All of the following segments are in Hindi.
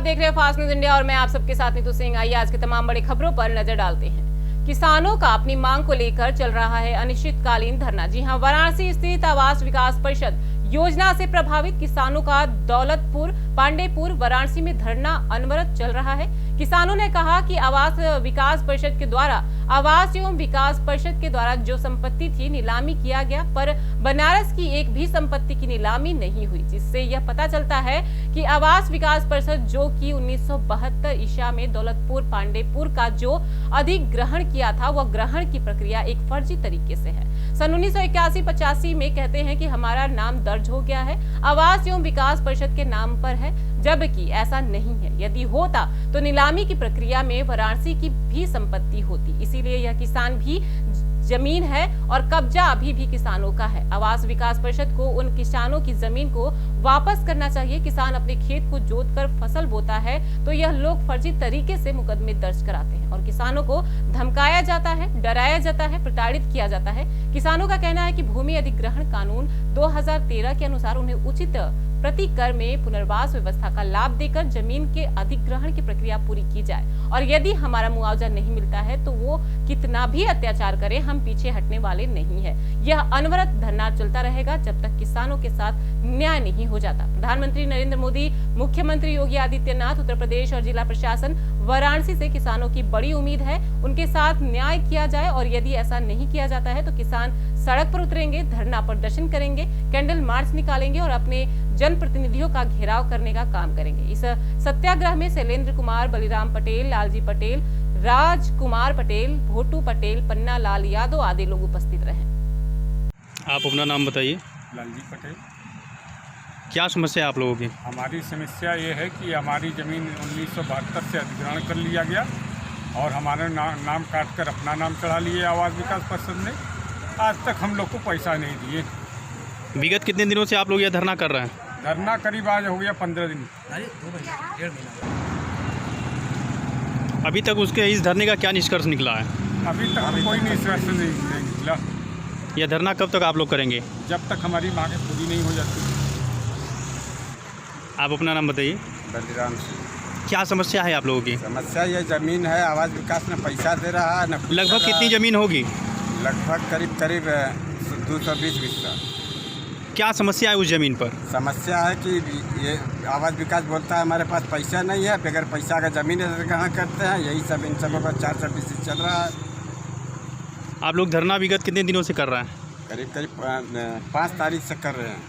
देख रहे हैं फास्ट न्यूज इंडिया और मैं आप सबके साथ नीतू सिंह। आइए आज की तमाम बड़ी खबरों पर नजर डालते हैं। किसानों का अपनी मांग को लेकर चल रहा है अनिश्चितकालीन धरना। जी हां, वाराणसी स्थित आवास विकास परिषद योजना से प्रभावित किसानों का दौलतपुर, पांडेपुर, वाराणसी में धरना अनवरत चल रहा है। किसानों ने कहा कि आवास विकास परिषद के द्वारा आवास एवं विकास परिषद के द्वारा जो संपत्ति थी नीलामी किया गया, पर बनारस की एक भी संपत्ति की नीलामी नहीं हुई, जिससे यह पता चलता है कि आवास विकास परिषद जो कि 1972 ईसा में दौलतपुर, पांडेपुर का जो अधिग्रहण किया था, वह ग्रहण की प्रक्रिया एक फर्जी तरीके से है। सन 1981-85 में कहते हैं कि हमारा नाम दर्ज हो गया है, आवास एवं विकास परिषद के नाम पर है, जबकि ऐसा नहीं है। यदि होता तो नीलामी की प्रक्रिया में वाराणसी की भी संपत्ति होती। इसीलिए यह किसान भी जमीन है और कब्जा अभी भी किसानों का है। आवास विकास परिषद को उन किसानों की जमीन को वापस करना चाहिए। किसान अपने खेत को जोतकर फसल बोता है तो यह लोग फर्जी तरीके से मुकदमे दर्ज कराते हैं और किसानों को धमकाया जाता है, डराया जाता है, प्रताड़ित किया जाता है। किसानों का कहना है कि भूमि अधिग्रहण कानून 2013 के अनुसार उन्हें उचित प्रति कर में पुनर्वास व्यवस्था का लाभ देकर जमीन के अधिग्रहण की प्रक्रिया पूरी की जाए और यदि हमारा मुआवजा नहीं मिलता है तो वो कितना भी अत्याचार करे, हम पीछे हटने वाले नहीं है। यह अनवरत धरना चलता रहेगा जब तक किसानों के साथ न्याय नहीं हो जाता। प्रधानमंत्री नरेंद्र मोदी, मुख्यमंत्री योगी आदित्यनाथ, उत्तर प्रदेश और जिला प्रशासन वाराणसी से किसानों की बड़ी उम्मीद है उनके साथ न्याय किया जाए और यदि ऐसा नहीं किया जाता है तो किसान सड़क पर उतरेंगे, धरना प्रदर्शन करेंगे, कैंडल मार्च निकालेंगे और अपने जनप्रतिनिधियों का घेराव करने का काम करेंगे। इस सत्याग्रह में शैलेंद्र कुमार, बलिराम पटेल, लालजी पटेल, राजकुमार पटेल, भोटू पटेल, पन्ना लाल यादव आदि लोग उपस्थित रहे। आप अपना नाम बताइए। लालजी पटेल। क्या समस्या है आप लोगों की? हमारी समस्या ये है कि हमारी ज़मीन 1972 से अधिग्रहण कर लिया गया और हमारे नाम काट कर अपना नाम चढ़ा लिए आवास विकास परिषद ने। आज तक हम लोग को पैसा नहीं दिए। विगत कितने दिनों से आप लोग यह धरना कर रहे हैं? धरना करीब आज हो गया 15 दिन। अभी तक उसके इस धरने का क्या निष्कर्ष निकला है? अभी तक कोई निष्कर्ष नहीं निकला। यह धरना कब तक आप लोग करेंगे? जब तक हमारी मांगें पूरी नहीं हो जाती। आप अपना नाम बताइए। बलिराम सिंह। क्या समस्या है आप लोगों की? समस्या ये ज़मीन है, आवास विकास में पैसा दे रहा है न। लगभग कितनी ज़मीन होगी? लगभग करीब 220 बिस्सा। क्या समस्या है उस ज़मीन पर? समस्या है कि ये आवास विकास बोलता है हमारे पास पैसा नहीं है, बगैर पैसा का ज़मीन अधिग्रहण करते हैं। यही सब इन सब पर 420 चल रहा है। आप लोग धरना विगत कितने दिनों से कर रहे हैं? करीब 5 तारीख से कर रहे हैं।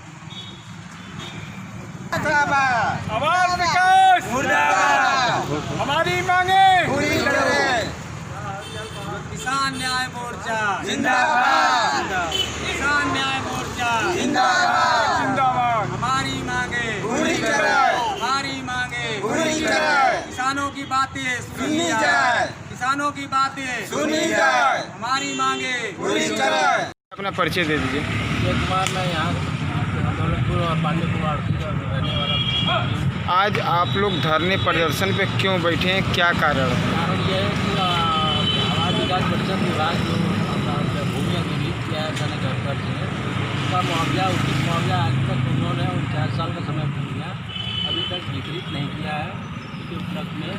आवास विकास मुर्दाबाद, हमारी मांगे पूरी करें। किसान न्याय मोर्चा जिंदाबाद, किसान न्याय मोर्चा जिंदाबाद, जिंदाबाद, हमारी मांगे पूरी करें, हमारी मांगे पूरी करें। किसानों की बातें सुनी जाए, किसानों की बातें सुनी जाए, हमारी मांगे पूरी करें। अपना परिचय दे दीजिए। कुमार, मैं यहाँ दौलतपुर और पांडेपुर रहने वाला। आज आप लोग धरने प्रदर्शन पे क्यों बैठे हैं, क्या कारण है? कारण यह है कि आवास विकास परिषद विभाग जो भूमि अधिग्रहित किया है सन 71 से, उसका मुआवजा, उचित मुआवजा आज तक उन्होंने 49 साल का समय पूछ लिया, अभी तक वितरित नहीं किया है। इसके उपलक्ष्य में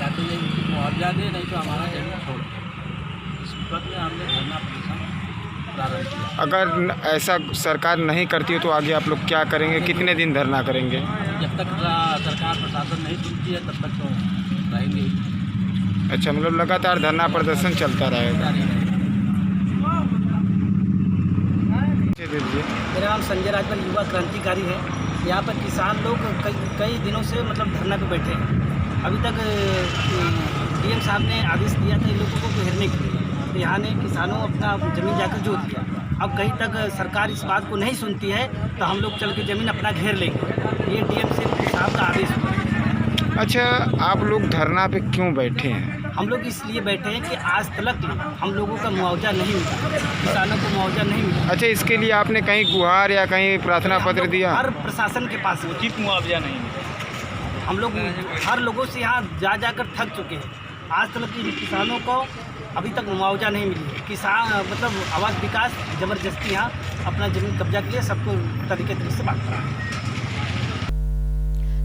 या तो ये उचित मुआवजा दे, नहीं तो हमारा जमीन छोड़ दे। इस उपलक्ष्य में हमने धरना प्रदर्शन प्रारंभ किया। अगर ऐसा सरकार नहीं करती हो तो आगे आप लोग क्या करेंगे, कितने दिन धरना करेंगे? जब तक सरकार प्रशासन नहीं सुनती है तब तक तो रहेंगे। अच्छा, मतलब लगातार धरना प्रदर्शन चलता रहेगा। दे दीजिए। मेरा नाम संजय राजभर, युवा क्रांतिकारी है। यहाँ पर किसान लोग कई दिनों से मतलब धरना पे बैठे हैं। अभी तक डीएम साहब ने आदेश दिया था इन लोगों को घेरने के लिए, तो यहाँ ने किसानों अपना ज़मीन जाकर जोत दिया। अब कहीं तक सरकार इस बात को नहीं सुनती है तो हम लोग चल के ज़मीन अपना घेर लेंगे। ये डीएम साहब का आदेश हुआ। अच्छा, आप लोग धरना पे क्यों बैठे हैं? हम लोग इसलिए बैठे हैं कि आज तक हम लोगों का मुआवजा नहीं मिला, किसानों को मुआवजा नहीं मिला। अच्छा, इसके लिए आपने कहीं गुहार या कहीं प्रार्थना पत्र दिया? हर प्रशासन के पास उचित मुआवजा नहीं मिला। हम लोग हर लोगों से यहाँ जाकर थक चुके हैं। आज तक किसानों को अभी तक मुआवजा नहीं मिली। किसान मतलब आवास विकास ज़बरदस्ती यहाँ अपना ज़मीन कब्जा के लिए सबको तरीके से बांट रहा है।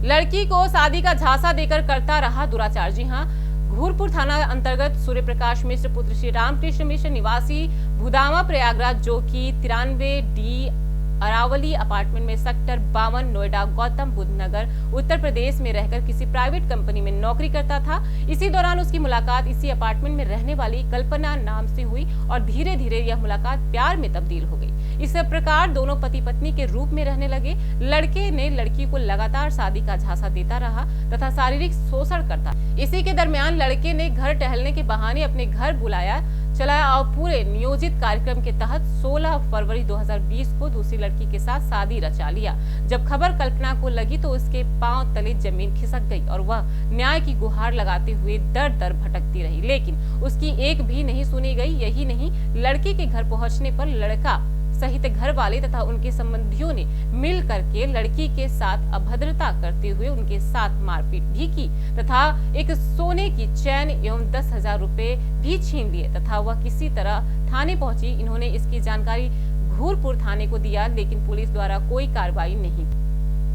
लड़की को शादी का झांसा देकर करता रहा दुराचार। जी हां, घूरपुर थाना अंतर्गत सूर्य प्रकाश मिश्र पुत्र श्री रामकृष्ण मिश्र निवासी भुदामा प्रयागराज, जो कि 93D अरावली अपार्टमेंट में सेक्टर 52 नोएडा गौतम बुद्ध नगर उत्तर प्रदेश में रहकर किसी प्राइवेट कंपनी में नौकरी करता था। इसी दौरान उसकी मुलाकात इसी अपार्टमेंट में रहने वाली कल्पना नाम से हुई और धीरे धीरे यह मुलाकात प्यार में तब्दील हो गई। इस प्रकार दोनों पति पत्नी के रूप में रहने लगे। लड़के ने लड़की को लगातार शादी का झांसा देता रहा तथा शारीरिक शोषण करता। इसी के दरमियान लड़के ने घर टहलने के बहाने अपने घर बुलाया चलाया और पूरे नियोजित कार्यक्रम के तहत 16 फरवरी 2020 को दूसरी लड़की के साथ शादी रचा लिया। जब खबर कल्पना को लगी तो उसके पांव तले जमीन खिसक गई और वह न्याय की गुहार लगाते हुए दर दर भटकती रही, लेकिन उसकी एक भी नहीं सुनी गई। यही नहीं, लड़की के घर पहुंचने पर लड़का सहित घर वाले तथा उनके संबंधियों ने मिल करके लड़की के साथ अभद्रता करते हुए उनके साथ मारपीट भी की तथा एक सोने की चैन एवं 10,000 रुपए भी छीन लिए तथा वह किसी तरह थाने पहुंची। इन्होंने इसकी जानकारी घूरपुर थाने को दिया, लेकिन पुलिस द्वारा कोई कार्रवाई नहीं।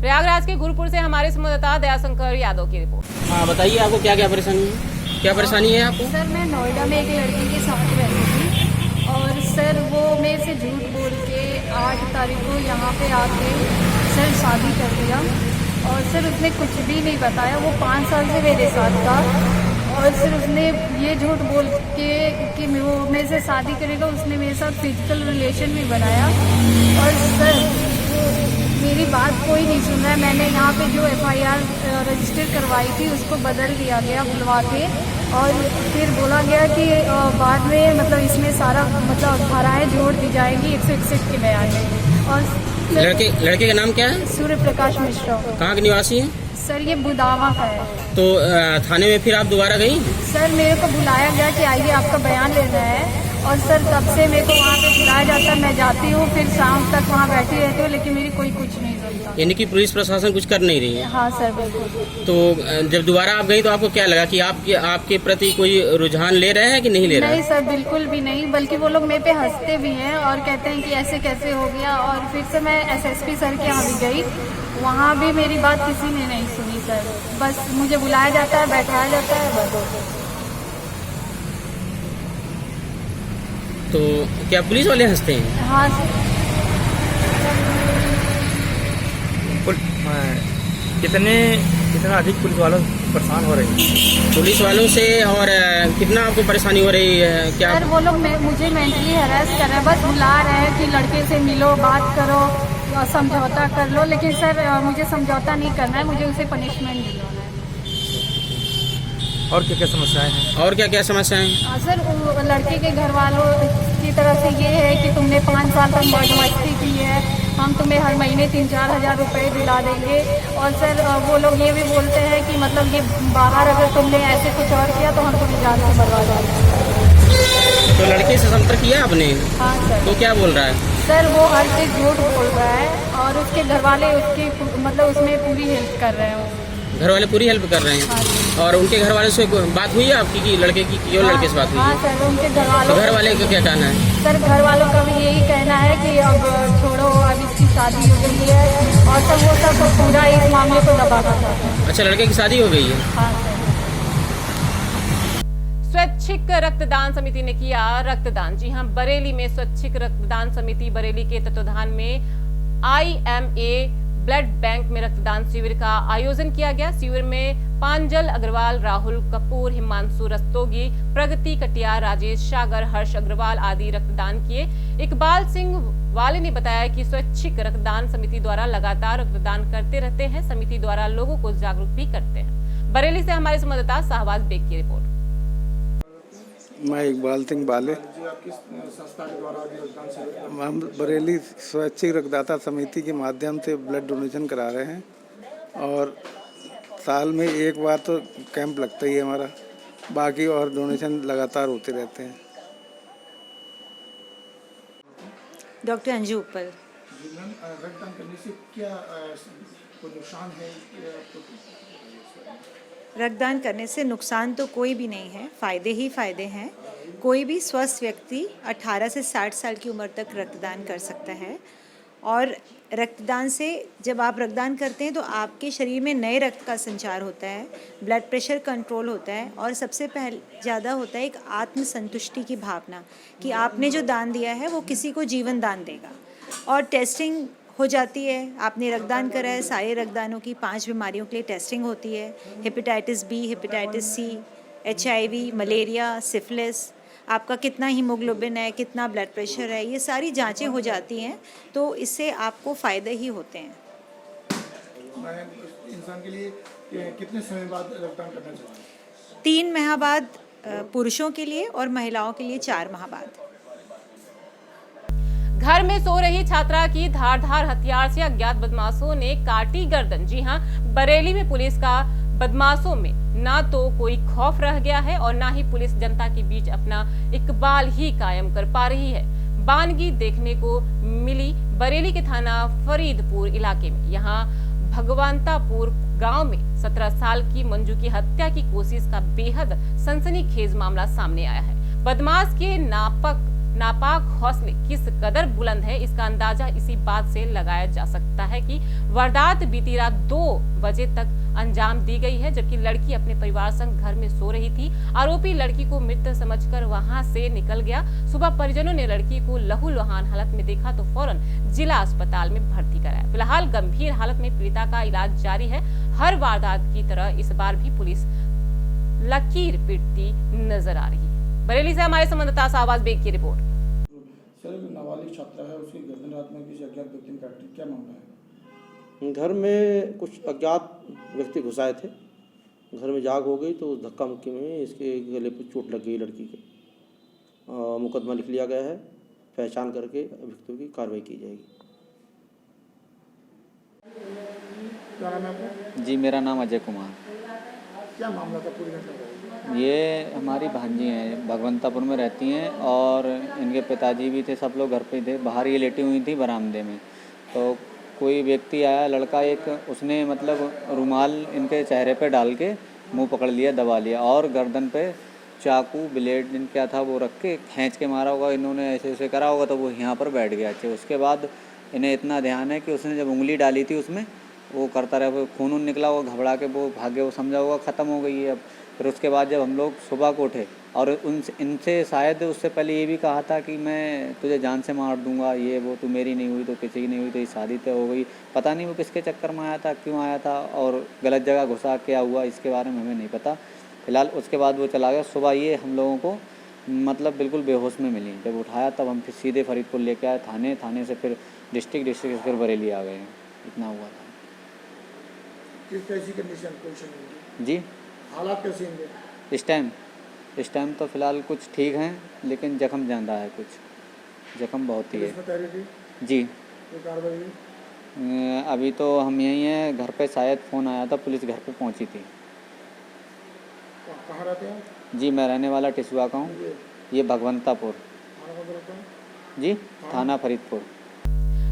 प्रयागराज के घूरपुर से हमारे संवाददाता दयाशंकर यादव की रिपोर्ट। हाँ, बताइए आपको क्या क्या परेशानी है आपको? सर, मैं नोएडा में एक लड़की के साथ रहती थी और सर वो मेरे से झूठ बोल के 8 तारीख को यहाँ पे आके सर शादी कर दिया और सर उसने कुछ भी नहीं बताया। वो 5 साल से मेरे साथ था और सर उसने ये झूठ बोल के कि वो मेरे से शादी करेगा, उसने मेरे साथ फिजिकल रिलेशन भी बनाया और सर मेरी बात कोई नहीं सुन रहा है। मैंने यहाँ पे जो FIR रजिस्टर करवाई थी उसको बदल दिया गया बुलवा के और फिर बोला गया कि बाद में मतलब इसमें सारा मतलब धाराएं जोड़ दी जाएंगी 161 के बयान में। और लड़के का नाम क्या है? सूर्य प्रकाश मिश्रा। कहाँ के निवासी है? सर ये बुदावा का है। तो थाने में फिर आप दोबारा गई? सर मेरे को बुलाया गया कि आइए आपका बयान लेना है और सर तब से मेरे को वहाँ पे बुलाया जाता, मैं जाती हूँ, फिर शाम तक वहाँ बैठी रहती हूँ, लेकिन मेरी कोई कुछ नहीं सुनता। यानी कि पुलिस प्रशासन कुछ कर नहीं रही है? हाँ सर, बिल्कुल। तो जब दोबारा आप गई तो आपको क्या लगा कि आपके प्रति कोई रुझान ले रहे हैं कि नहीं ले रहे हैं? नहीं सर, बिल्कुल भी नहीं, बल्कि वो लोग मेरे पे हंसते भी हैं और कहते हैं कि ऐसे कैसे हो गया। और फिर से मैं SSP सर के यहाँ भी गई, वहाँ भी मेरी बात किसी ने नहीं सुनी सर। बस मुझे बुलाया जाता है, बैठाया जाता है, बस। तो क्या पुलिस वाले हंसते हैं? हाँ सर। कितना अधिक पुलिस वालों परेशान हो रही है पुलिस वालों से, और कितना आपको परेशानी हो रही है? क्या सर वो लोग मुझे मेंटली हैरेस कर रहे हैं, बस बुला रहे हैं कि लड़के से मिलो, बात करो, समझौता कर लो, लेकिन सर मुझे समझौता नहीं करना है, मुझे उसे पनिशमेंट दिलवाना है। और क्या क्या समस्याएं हैं? और क्या क्या समस्याएं हैं? सर लड़के के घर वालों की तरफ से ये है कि तुमने 5 साल तक मौज मस्ती की है, हम तुम्हें हर महीने 3-4 हज़ार रुपये दिला देंगे। और सर वो लोग ये भी बोलते हैं कि मतलब ये बाहर अगर तुमने ऐसे कुछ और किया तो हम तुम्हें जान से बर्बाद देंगे। तो लड़के से संपर्क किया आपने? हाँ सर। तो क्या बोल रहा है? सर वो हर चीज़ झूठ बोल रहा है और उसके घर वाले उसकी मतलब उसमें पूरी हेल्प कर रहे हैं। घर वाले पूरी हेल्प कर रहे हैं? हाँ। और उनके घर वाले से बात हुई है आपकी कि लड़के की क्यों लड़के से बात हुई? हाँ सर, उनके घर वालों, घर वाले का क्या कहना है? सर घर वालों का भी यही कहना है कि अब छोड़ो, अब इसकी शादी हो गई है और सब वो सब पूरा इस मामले को दबाना चाहते हैं। अच्छा, लड़के की शादी हो गई है? हाँ सर। स्वैच्छिक रक्तदान समिति ने किया रक्तदान। जी हां, बरेली में स्वैच्छिक रक्तदान समिति बरेली के तत्वाधान में IMA ब्लड बैंक में रक्तदान शिविर का आयोजन किया गया। शिविर में पांजल अग्रवाल, राहुल कपूर, हिमांशु रस्तोगी, प्रगति कटियार, राजेश सागर, हर्ष अग्रवाल आदि रक्तदान किए। इकबाल सिंह वाले ने बताया कि स्वैच्छिक रक्तदान समिति द्वारा लगातार रक्तदान करते रहते हैं, समिति द्वारा लोगों को जागरूक भी करते हैं। बरेली से हमारे संवाददाता शाहबाज बेग की रिपोर्ट। मैं इकबाल सिंह बाले, हम बरेली स्वैच्छिक रक्तदाता समिति के माध्यम से ब्लड डोनेशन करा रहे हैं और साल में एक बार तो कैंप लगता ही है हमारा, बाकी और डोनेशन लगातार होते रहते हैं। डॉक्टर अंजू उपल। रक्तदान करने से क्या कोई नुकसान है? रक्तदान करने से नुकसान तो कोई भी नहीं है, फ़ायदे ही फ़ायदे हैं। कोई भी स्वस्थ व्यक्ति 18 से 60 साल की उम्र तक रक्तदान कर सकता है और रक्तदान से जब आप रक्तदान करते हैं तो आपके शरीर में नए रक्त का संचार होता है, ब्लड प्रेशर कंट्रोल होता है और सबसे ज़्यादा होता है एक आत्मसंतुष्टि की भावना कि आपने जो दान दिया है वो किसी को जीवन दान देगा। और टेस्टिंग हो जाती है, आपने रक्तदान करा है, सारे रक्तदानों की 5 बीमारियों के लिए टेस्टिंग होती है, hepatitis B, hepatitis C, HIV, malaria, syphilis, आपका कितना हीमोग्लोबिन है, कितना ब्लड प्रेशर है, ये सारी जांचें हो जाती हैं, तो इससे आपको फ़ायदे ही होते हैं। इंसान के लिए कितने समय बाद रक्तदान करना चाहिए? 3 माह बाद पुरुषों के लिए और महिलाओं के लिए 4 माह बाद। घर में सो रही छात्रा की धारदार हथियार से अज्ञात बदमाशों ने काटी गर्दन। जी हां, बरेली में पुलिस का बदमाशों में ना तो कोई खौफ रह गया है और ना ही पुलिस जनता के बीच अपना इकबाल ही कायम कर पा रही है। बानगी देखने को मिली बरेली के थाना फरीदपुर इलाके में। यहाँ भगवंतापुर गांव में 17 साल की मंजू की हत्या की कोशिश का बेहद सनसनीखेज मामला सामने आया है। बदमाश के नापाक हौसले किस कदर बुलंद है, इसका अंदाजा इसी बात से लगाया जा सकता है कि वारदात बीती रात 2 बजे तक अंजाम दी गई है, जबकि लड़की अपने परिवार संग घर में सो रही थी। आरोपी लड़की को मृत समझकर वहां से निकल गया। सुबह परिजनों ने लड़की को लहूलुहान हालत में देखा तो फौरन जिला अस्पताल में भर्ती कराया। फिलहाल गंभीर हालत में पीड़िता का इलाज जारी है। हर वारदात की तरह इस बार भी पुलिस लकीर पीटती नजर आ रही है। बरेली से हमारे संवाददाता शाहबाज बेग की रिपोर्ट। सर, नाबालिग छात्रा है, उसकी गर्दन रात में किसी अज्ञात व्यक्ति ने काटी, क्या मामला है? घर में कुछ अज्ञात व्यक्ति घुस आए थे, घर में जाग हो गई तो धक्का मुक्की में इसके गले पर चोट लग गई लड़की के। मुकदमा लिख लिया गया है, पहचान करके अभियुक्तों की कार्रवाई की जाएगी। क्या नाम है आपका? जी, मेरा नाम अजय कुमार। क्या मामला था, पूरी घटना? ये हमारी भांजी हैं, भगवंतापुर में रहती हैं और इनके पिताजी भी थे, सब लोग घर पे थे। बाहर ये लेटी हुई थी बरामदे में, तो कोई व्यक्ति आया, लड़का एक, उसने मतलब रुमाल इनके चेहरे पे डाल के मुंह पकड़ लिया, दबा लिया और गर्दन पे चाकू ब्लेड क्या था वो रख के खींच के मारा होगा। इन्होंने ऐसे ऐसे करा होगा तो वो यहाँ पर बैठ गया। उसके बाद इन्हें इतना ध्यान है कि उसने जब उंगली डाली थी उसमें वो करता रहा, वो खून निकला होगा, घबरा के वो भागे, वो समझा होगा ख़त्म हो गई है अब। फिर उसके बाद जब हम लोग सुबह को उठे और इनसे शायद उससे पहले ये भी कहा था कि मैं तुझे जान से मार दूंगा, ये वो, तू मेरी नहीं हुई तो किसी की नहीं हुई, तो ये शादी तय हो गई। पता नहीं वो किसके चक्कर में आया था, क्यों आया था और गलत जगह घुसा, क्या हुआ इसके बारे में हमें नहीं पता। फिलहाल उसके बाद वो चला गया। सुबह ये हम लोगों को मतलब बिल्कुल बेहोश में मिली। जब उठाया तब हम फिर सीधे फरीदपुर लेके आए थाने से फिर डिस्ट्रिक्ट से फिर बरेली आ गए। इतना हुआ था। कैसी कंडीशन जी, हालात कैसे हैं इस टाइम तो फिलहाल कुछ ठीक हैं, लेकिन जख्म ज़्यादा है, कुछ जख्म बहुत ही है। जी, अभी तो हम यहीं हैं, घर पे शायद फ़ोन आया था, पुलिस घर पे पहुंची थी। कहाँ रहते हैं? जी, मैं रहने वाला टिसुआ का हूँ, ये भगवंतापुर। जी, थाना फरीदपुर।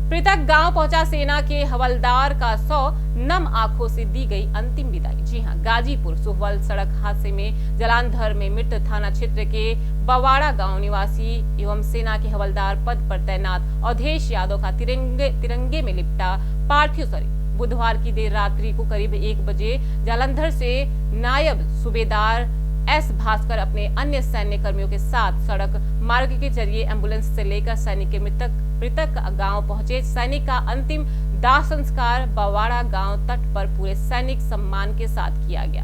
पृथक गांव पहुंचा सेना के हवलदार का 100 नम आंखों से दी गई अंतिम विदाई। जी हां, गाजीपुर सुहवल सड़क हादसे में जलांधर में मृत थाना क्षेत्र के बवाड़ा गांव निवासी एवं सेना के हवलदार पद पर तैनात अवधेश यादव का तिरंगे में लिपटा पार्थिव शरीर बुधवार की देर रात्रि को करीब 1 बजे जालंधर से नायब सूबेदार एस भास्कर अपने अन्य सैन्य कर्मियों के साथ सड़क मार्ग के जरिए एम्बुलेंस से लेकर सैनिक के मृतक गांव पहुंचे। सैनिक का अंतिम दाह संस्कार बवाड़ा गांव तट पर पूरे सैनिक सम्मान के साथ किया गया।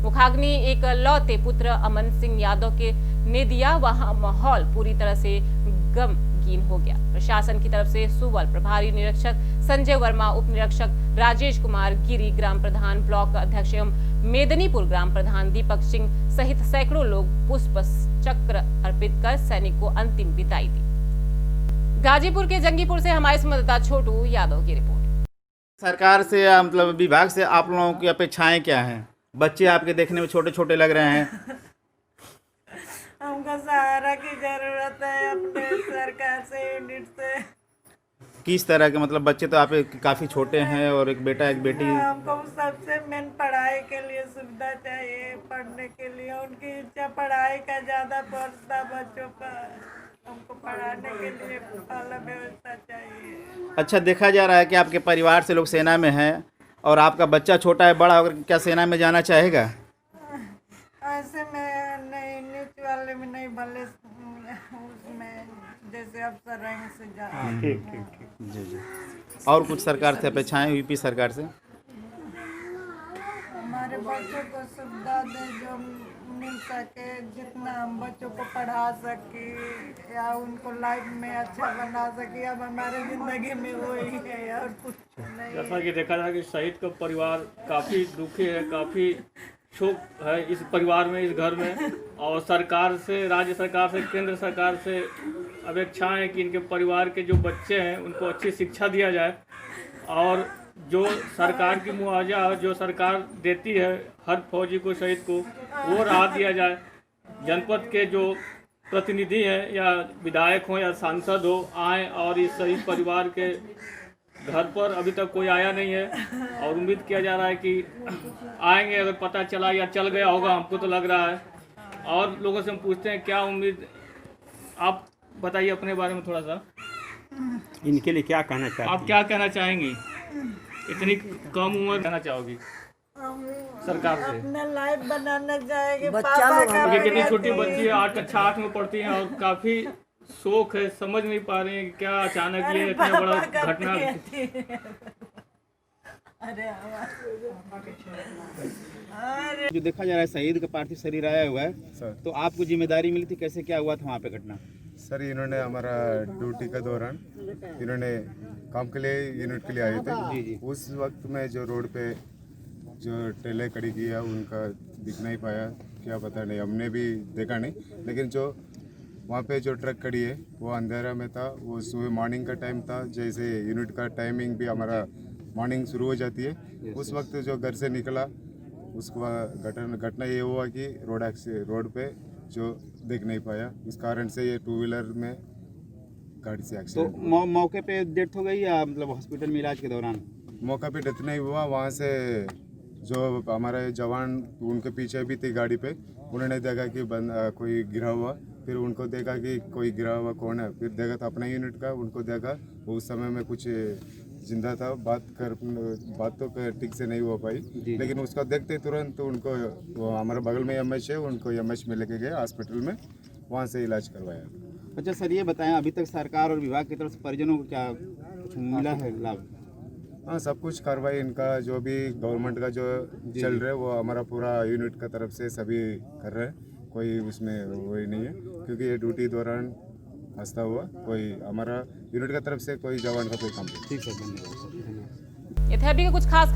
मुखाग्नि एक लौते पुत्र अमन सिंह यादव के ने दिया। वहां माहौल पूरी तरह से गमगीन हो गया। प्रशासन की तरफ से सुवल प्रभारी निरीक्षक संजय वर्मा, उप निरीक्षक राजेश कुमार गिरी, ग्राम प्रधान, ब्लॉक अध्यक्ष एवं मेदनीपुर ग्राम प्रधान दीपक सिंह सहित सैकड़ों लोग पुष्प चक्र अर्पित कर सैनिक को अंतिम विदाई दी। गाजीपुर के जंगीपुर से हमारे संवाददाता छोटू यादव की रिपोर्ट। सरकार से मतलब विभाग से आप लोगों की अपेक्षाएं क्या हैं? बच्चे आपके देखने में छोटे छोटे लग रहे हैं। हमको सहारा की जरूरत है अपने सरकार से, यूनिट से। किस तरह के मतलब बच्चे तो आप काफ़ी छोटे हैं और एक बेटा एक बेटी। हमको सबसे मेन पढ़ाई के लिए सुविधा चाहिए, पढ़ने के लिए उनकी इच्छा पढ़ाई का ज़्यादा पड़ता बच्चों का। हमको पढ़ाने के लिए वाला व्यवस्था चाहिए। अच्छा, देखा जा रहा है कि आपके परिवार से लोग सेना में हैं और आपका बच्चा छोटा है, बड़ा होकर क्या सेना में जाना चाहेगा? ऐसे में नहीं, न्यूज वाले में नहीं, भले उसमें जैसे अफसर रैंक से जा। ठीक जी जी। और कुछ सरकार से अपेक्षाएं यूपी सरकार से? हमारे बच्चों को सुविधा दे जो मिल सके, जितना हम बच्चों को पढ़ा सके या उनको लाइफ में अच्छा बना सके। अब हमारे ज़िंदगी में वही है और कुछ नहीं। जैसा कि देखा जाए कि शहीद का परिवार काफ़ी दुखी है, काफ़ी शोक है इस परिवार में, इस घर में। और सरकार से, राज्य सरकार से, केंद्र सरकार से अपेक्षाएं है कि इनके परिवार के जो बच्चे हैं उनको अच्छी शिक्षा दिया जाए और जो सरकार की मुआवजा जो सरकार देती है हर फौजी को, शहीद को, वो राहत दिया जाए। जनपद के जो प्रतिनिधि हैं या विधायक हो या सांसद हो, आए और इस शहीद परिवार के घर पर अभी तक कोई आया नहीं है और उम्मीद किया जा रहा है कि आएंगे। अगर पता चला या चल गया होगा, हमको तो लग रहा है। और लोगों से हम पूछते हैं क्या उम्मीद, आप बताइए अपने बारे में थोड़ा सा। इनके लिए क्या कहना चाहते आप क्या कहना चाहेंगी? इतनी कम उम्र कहना चाहोगी सरकार से? अपना लाइफ बनाना चाहेंगे। देखिए कितनी छोटी बच्ची है, 8 में पढ़ती है और काफ़ी शोक है, समझ नहीं पा रहे हैं कि क्या अचानक ये इतना बड़ा घटना। जो देखा जा रहा है शहीद का पार्थिव शरीर आया हुआ है सर, तो आपको जिम्मेदारी मिली थी, कैसे क्या हुआ था वहाँ पे घटना? सर इन्होंने हमारा ड्यूटी के दौरान इन्होंने काम के लिए यूनिट के लिए आए थे। उस वक्त में जो रोड पे जो ट्रेलें खड़ी की है उनका दिख नहीं पाया, क्या पता नहीं, हमने भी देखा नहीं। लेकिन जो वहाँ पे जो ट्रक खड़ी है वो अंधेरा में था, वो सुबह मॉर्निंग का टाइम था। जैसे यूनिट का टाइमिंग भी हमारा मॉर्निंग शुरू हो जाती है, उस वक्त जो घर से निकला उसको घटना ये हुआ कि रोड पे जो देख नहीं पाया, इस कारण से ये 2 व्हीलर में गाड़ी से एक्सीडेंट। तो मौके पे डेथ हो गई या मतलब हॉस्पिटल में इलाज के दौरान? मौका पे डेथ नहीं हुआ, वहाँ से जो हमारे जवान उनके पीछे भी थी गाड़ी पे, उन्होंने देखा कि कोई गिरा हुआ, फिर उनको देखा कि कोई गिरा हुआ कौन है, फिर देखा तो अपना यूनिट का, उनको देखा वो उस समय में कुछ जिंदा था। बात तो ठीक से नहीं हो पाई, लेकिन उसका देखते तुरंत तो उनको वो हमारे बगल में एमएच है, उनको एमएच में लेके गए हॉस्पिटल में, वहाँ से इलाज करवाया। अच्छा सर, ये बताएं अभी तक सरकार और विभाग की तरफ से परिजनों को क्या कुछ मिला है लाभ? हाँ, सब कुछ कार्रवाई इनका जो भी गवर्नमेंट का जो चल रहा है वो हमारा पूरा यूनिट का तरफ से सभी कर रहे हैं, कोई उसमें वही नहीं है, क्योंकि ये ड्यूटी दौरान हंसता हुआ कोई हमारा यूनिट का तरफ से कोई जवान का कोई काम नहीं। ठीक है, धन्यवाद। ये थे अभी की कुछ खास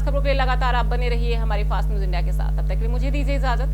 खबरों के लिए लगातार आप बने रहिए हमारी फास्ट न्यूज इंडिया के साथ। तब तक के लिए मुझे दीजिए इजाजत।